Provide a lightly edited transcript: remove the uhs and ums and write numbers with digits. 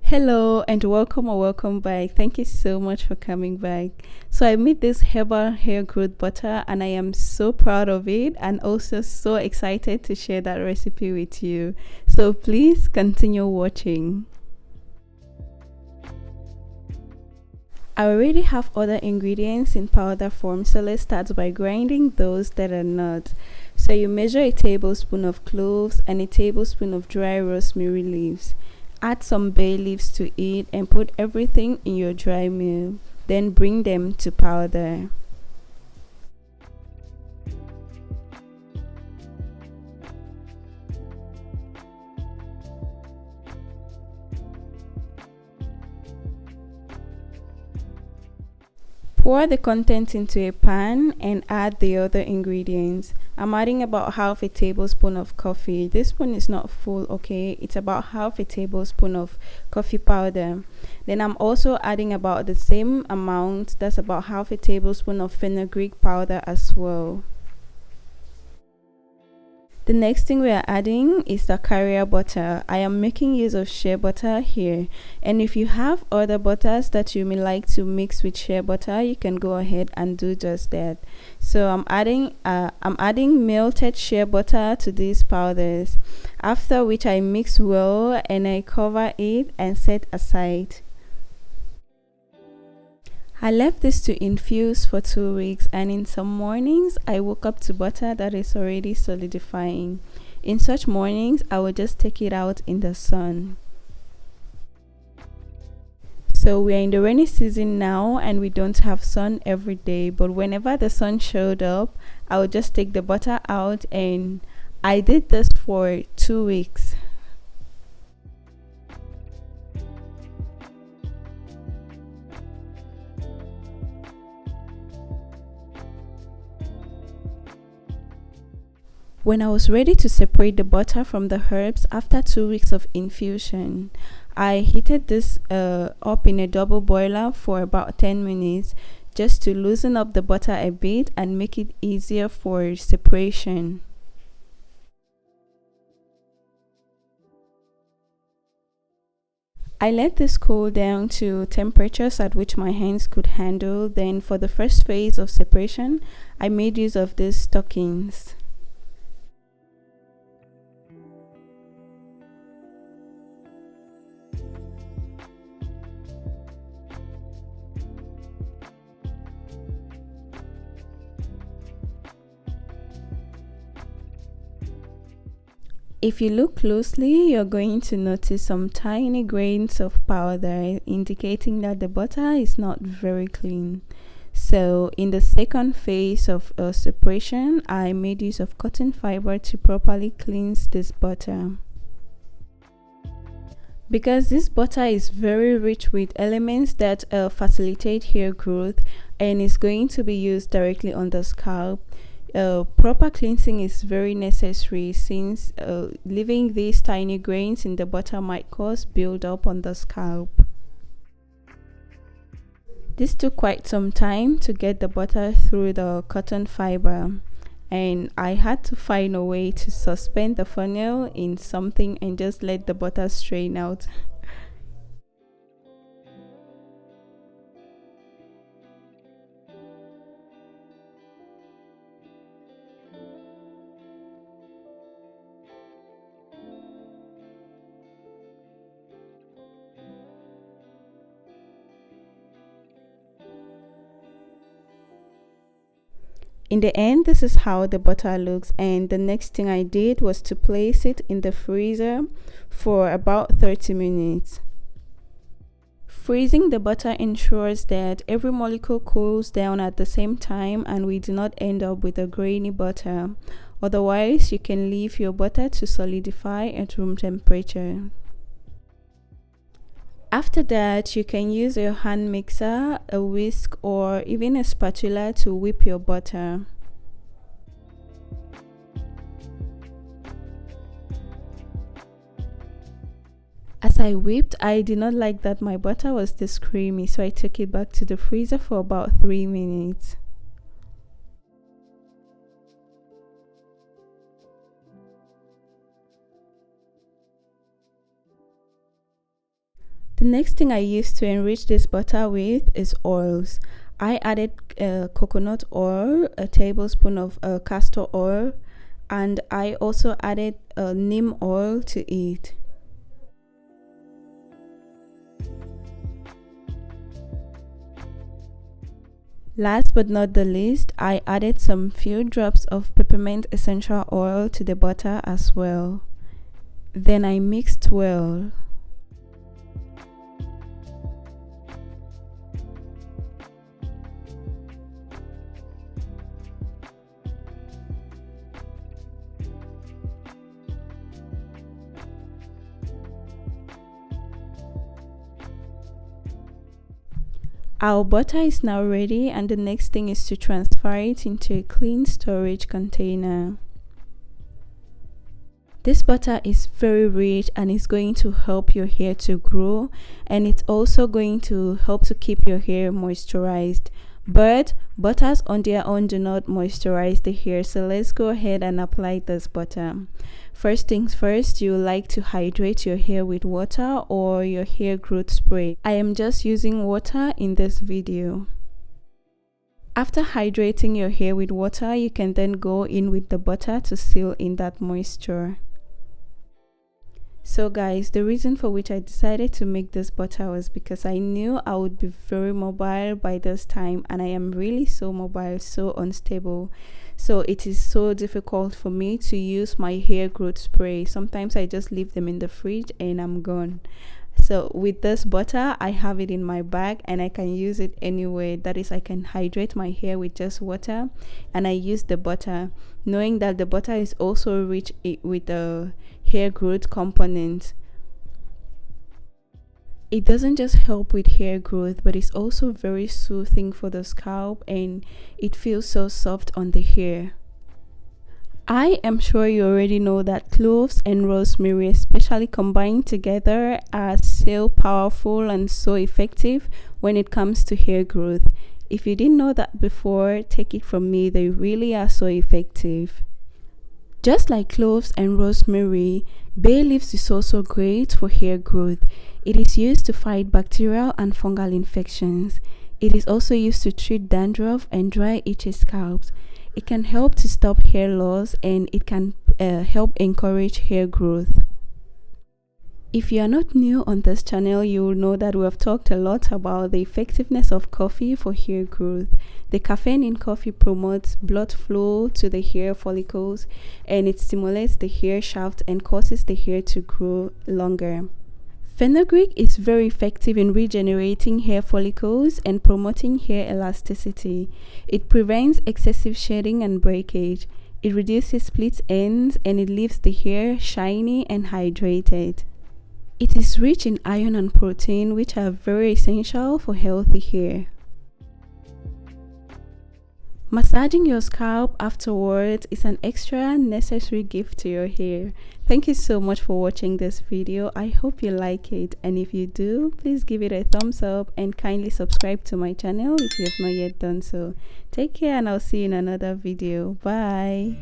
Hello and welcome or welcome back. Thank you so much for coming back. So I made this herbal hair growth butter and I am so proud of it and also so excited to share that recipe with you. So please continue watching. I already have other ingredients in powder form, so let's start by grinding those that are not. So you measure a tablespoon of cloves and a tablespoon of dry rosemary leaves. Add some bay leaves to it and put everything in your dry mill. Then bring them to powder. Pour the contents into a pan and add the other ingredients. I'm adding about half a tablespoon of coffee. This spoon is not full, okay? It's about half a tablespoon of coffee powder. Then I'm also adding about the same amount, that's about half a tablespoon of fenugreek powder as well. The next thing we are adding is the carrier butter. I am making use of shea butter here, and if you have other butters that you may like to mix with shea butter, you can go ahead and do just that. So I'm adding melted shea butter to these powders, after which I mix well and I cover it and set aside. I left this to infuse for 2 weeks, and in some mornings I woke up to butter that is already solidifying. In such mornings, I will just take it out in the sun. So we are in the rainy season now and we don't have sun every day, but whenever the sun showed up, I would just take the butter out, and I did this for 2 weeks. When I was ready to separate the butter from the herbs after 2 weeks of infusion, I heated this up in a double boiler for about 10 minutes just to loosen up the butter a bit and make it easier for separation. I let this cool down to temperatures at which my hands could handle. Then for the first phase of separation, I made use of these stockings. If you look closely, you're going to notice some tiny grains of powder indicating that the butter is not very clean. So in the second phase of separation, I made use of cotton fiber to properly cleanse this butter. Because this butter is very rich with elements that facilitate hair growth and is going to be used directly on the scalp, proper cleansing is very necessary, since leaving these tiny grains in the butter might cause buildup on the scalp. This took quite some time to get the butter through the cotton fiber, and I had to find a way to suspend the funnel in something and just let the butter strain out. In the end, this is how the butter looks, and the next thing I did was to place it in the freezer for about 30 minutes. Freezing the butter ensures that every molecule cools down at the same time and we do not end up with a grainy butter. Otherwise, you can leave your butter to solidify at room temperature. After that, you can use a hand mixer, a whisk, or even a spatula to whip your butter. As I whipped, I did not like that my butter was this creamy, so I took it back to the freezer for about 3 minutes. The next thing I used to enrich this butter with is oils. I added coconut oil, a tablespoon of castor oil, and I also added neem oil to it. Last but not the least, I added some few drops of peppermint essential oil to the butter as well. Then I mixed well. Our butter is now ready, and the next thing is to transfer it into a clean storage container. This butter is very rich and is going to help your hair to grow, and it's also going to help to keep your hair moisturized. But butters on their own do not moisturize the hair, so let's go ahead and apply this butter. First things first, you like to hydrate your hair with water or your hair growth spray. I am just using water in this video. After hydrating your hair with water, you can then go in with the butter to seal in that moisture. So guys, the reason for which I decided to make this butter was because I knew I would be very mobile by this time, and I am really so mobile, so unstable. So it is so difficult for me to use my hair growth spray. Sometimes I just leave them in the fridge and I'm gone. So with this butter, I have it in my bag and I can use it anywhere. That is, I can hydrate my hair with just water, and I use the butter knowing that the butter is also rich with a hair growth component. It doesn't just help with hair growth, but it's also very soothing for the scalp, and it feels so soft on the hair. I am sure you already know that cloves and rosemary, especially combined together, are so powerful and so effective when it comes to hair growth. If you didn't know that before, take it from me, they really are so effective. Just like cloves and rosemary, bay leaves is also great for hair growth. It is used to fight bacterial and fungal infections. It is also used to treat dandruff and dry, itchy scalps. It can help to stop hair loss, and it can help encourage hair growth. If you are not new on this channel, you will know that we have talked a lot about the effectiveness of coffee for hair growth. The caffeine in coffee promotes blood flow to the hair follicles, and it stimulates the hair shaft and causes the hair to grow longer. Fenugreek is very effective in regenerating hair follicles and promoting hair elasticity. It prevents excessive shedding and breakage. It reduces split ends, and it leaves the hair shiny and hydrated. It is rich in iron and protein, which are very essential for healthy hair. Massaging your scalp afterwards is an extra necessary gift to your hair. Thank you so much for watching this video. I hope you like it, and if you do, please give it a thumbs up and kindly subscribe to my channel if you have not yet done so. Take care, and I'll see you in another video. Bye.